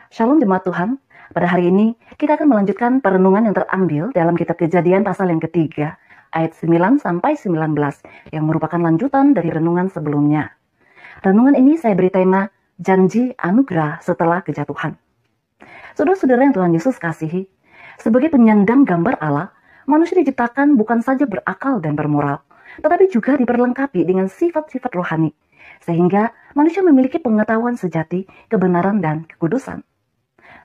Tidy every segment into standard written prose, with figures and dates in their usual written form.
Shalom jemaat Tuhan, pada hari ini kita akan melanjutkan perenungan yang terambil dalam kitab Kejadian pasal yang ketiga, ayat 9 sampai 19, yang merupakan lanjutan dari renungan sebelumnya. Renungan ini saya beri tema, Janji Anugerah Setelah Kejatuhan. Saudara-saudara yang Tuhan Yesus kasihi, sebagai penyandang gambar Allah, manusia diciptakan bukan saja berakal dan bermoral, tetapi juga diperlengkapi dengan sifat-sifat rohani, sehingga manusia memiliki pengetahuan sejati, kebenaran, dan kekudusan.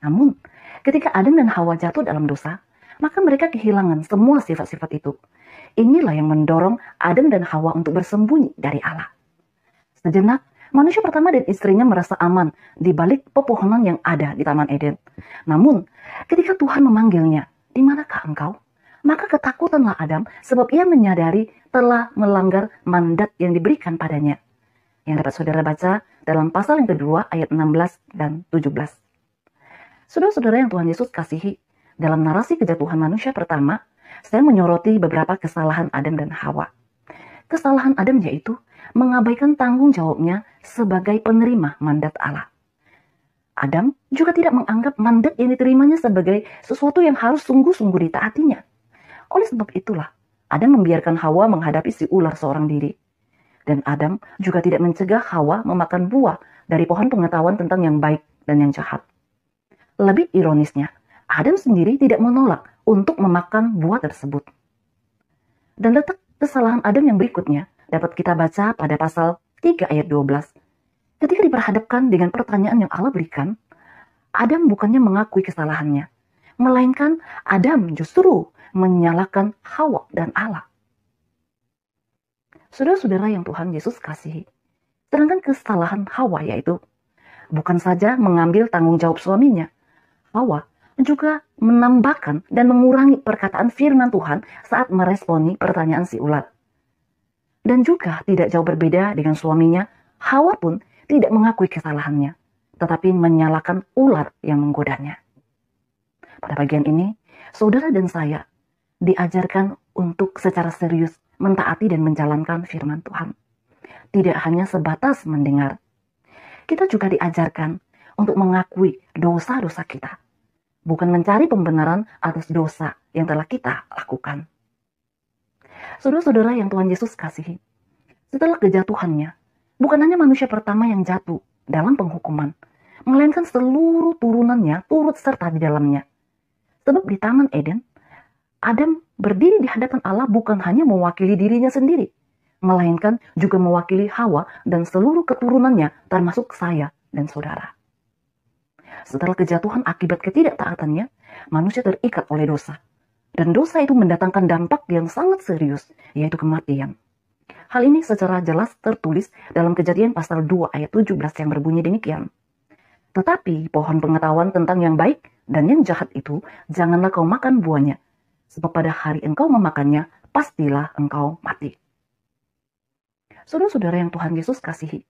Namun, ketika Adam dan Hawa jatuh dalam dosa, maka mereka kehilangan semua sifat-sifat itu. Inilah yang mendorong Adam dan Hawa untuk bersembunyi dari Allah. Sejenak, manusia pertama dan istrinya merasa aman di balik pepohonan yang ada di Taman Eden. Namun, ketika Tuhan memanggilnya, "Di manakah engkau?" Maka ketakutanlah Adam sebab ia menyadari telah melanggar mandat yang diberikan padanya. Yang dapat saudara baca dalam pasal yang kedua ayat 16 dan 17. Saudara-saudara yang Tuhan Yesus kasihi, dalam narasi kejatuhan manusia pertama, saya menyoroti beberapa kesalahan Adam dan Hawa. Kesalahan Adam yaitu mengabaikan tanggung jawabnya sebagai penerima mandat Allah. Adam juga tidak menganggap mandat yang diterimanya sebagai sesuatu yang harus sungguh-sungguh ditaatinya. Oleh sebab itulah, Adam membiarkan Hawa menghadapi si ular seorang diri. Dan Adam juga tidak mencegah Hawa memakan buah dari pohon pengetahuan tentang yang baik dan yang jahat. Lebih ironisnya, Adam sendiri tidak menolak untuk memakan buah tersebut. Dan letak kesalahan Adam yang berikutnya dapat kita baca pada pasal 3 ayat 12. Ketika diperhadapkan dengan pertanyaan yang Allah berikan, Adam bukannya mengakui kesalahannya, melainkan Adam justru menyalahkan Hawa dan Allah. Saudara-saudara yang Tuhan Yesus kasihi, sedangkan kesalahan Hawa yaitu bukan saja mengambil tanggung jawab suaminya, Hawa juga menambahkan dan mengurangi perkataan firman Tuhan saat meresponi pertanyaan si ular. Dan juga tidak jauh berbeda dengan suaminya, Hawa pun tidak mengakui kesalahannya, tetapi menyalahkan ular yang menggodanya. Pada bagian ini, saudara dan saya diajarkan untuk secara serius mentaati dan menjalankan firman Tuhan. Tidak hanya sebatas mendengar. Kita juga diajarkan untuk mengakui dosa-dosa kita, bukan mencari pembenaran atas dosa yang telah kita lakukan. Saudara-saudara yang Tuhan Yesus kasihi, setelah kejatuhannya, bukan hanya manusia pertama yang jatuh dalam penghukuman, melainkan seluruh turunannya turut serta di dalamnya. Sebab di Taman Eden, Adam berdiri di hadapan Allah bukan hanya mewakili dirinya sendiri, melainkan juga mewakili Hawa dan seluruh keturunannya, termasuk saya dan saudara. Setelah kejatuhan akibat ketidaktaatannya, manusia terikat oleh dosa. Dan dosa itu mendatangkan dampak yang sangat serius, yaitu kematian. Hal ini secara jelas tertulis dalam Kejadian pasal 2 ayat 17 yang berbunyi demikian. Tetapi pohon pengetahuan tentang yang baik dan yang jahat itu, janganlah kau makan buahnya, sebab pada hari engkau memakannya, pastilah engkau mati. Saudara-saudara yang Tuhan Yesus kasihi,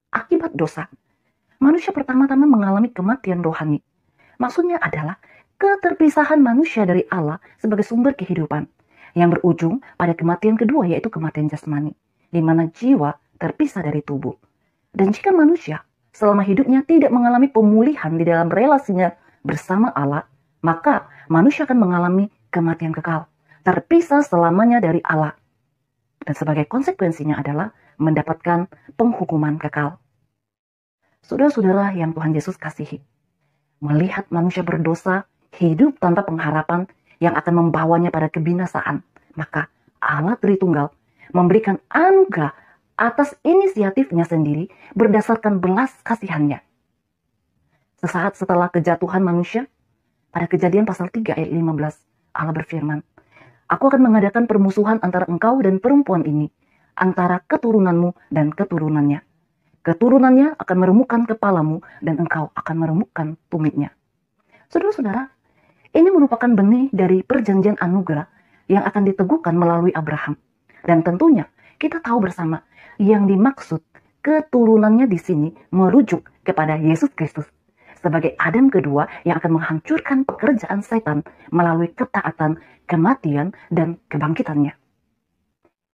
akibat dosa, manusia pertama-tama mengalami kematian rohani. Maksudnya adalah keterpisahan manusia dari Allah sebagai sumber kehidupan, yang berujung pada kematian kedua, yaitu kematian jasmani, di mana jiwa terpisah dari tubuh. Dan jika manusia selama hidupnya tidak mengalami pemulihan di dalam relasinya bersama Allah, maka manusia akan mengalami kematian kekal, terpisah selamanya dari Allah. Dan sebagai konsekuensinya adalah mendapatkan penghukuman kekal. Saudara-saudara yang Tuhan Yesus kasihi, melihat manusia berdosa, hidup tanpa pengharapan yang akan membawanya pada kebinasaan, maka Allah Tritunggal memberikan anugerah atas inisiatifnya sendiri berdasarkan belas kasihannya. Sesaat setelah kejatuhan manusia, pada Kejadian pasal 3 ayat 15, Allah berfirman, "Aku akan mengadakan permusuhan antara engkau dan perempuan ini, antara keturunanmu dan keturunannya. Keturunannya akan meremukkan kepalamu dan engkau akan meremukkan tumitnya." Saudara-saudara, ini merupakan benih dari perjanjian anugerah yang akan diteguhkan melalui Abraham. Dan tentunya kita tahu bersama yang dimaksud keturunannya di sini merujuk kepada Yesus Kristus sebagai Adam kedua yang akan menghancurkan pekerjaan setan melalui ketaatan, kematian, dan kebangkitannya.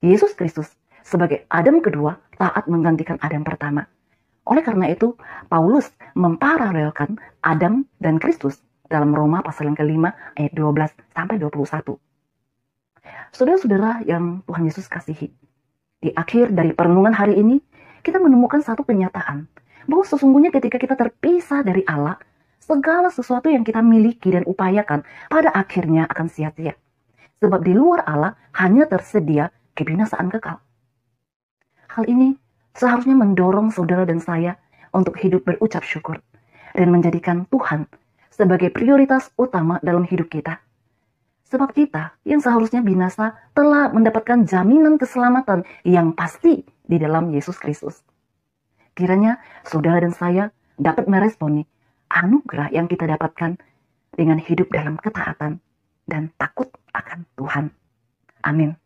Yesus Kristus sebagai Adam kedua taat menggantikan Adam pertama. Oleh karena itu, Paulus memparalelkan Adam dan Kristus dalam Roma pasal yang kelima ayat 12 sampai 21. Saudara-saudara yang Tuhan Yesus kasihi, di akhir dari perenungan hari ini, kita menemukan satu kenyataan bahwa sesungguhnya ketika kita terpisah dari Allah, segala sesuatu yang kita miliki dan upayakan pada akhirnya akan sia-sia. Sebab di luar Allah hanya tersedia kebinasaan kekal. Hal ini seharusnya mendorong saudara dan saya untuk hidup berucap syukur dan menjadikan Tuhan sebagai prioritas utama dalam hidup kita. Sebab kita yang seharusnya binasa telah mendapatkan jaminan keselamatan yang pasti di dalam Yesus Kristus. Kiranya saudara dan saya dapat meresponi anugerah yang kita dapatkan dengan hidup dalam ketaatan dan takut akan Tuhan. Amin.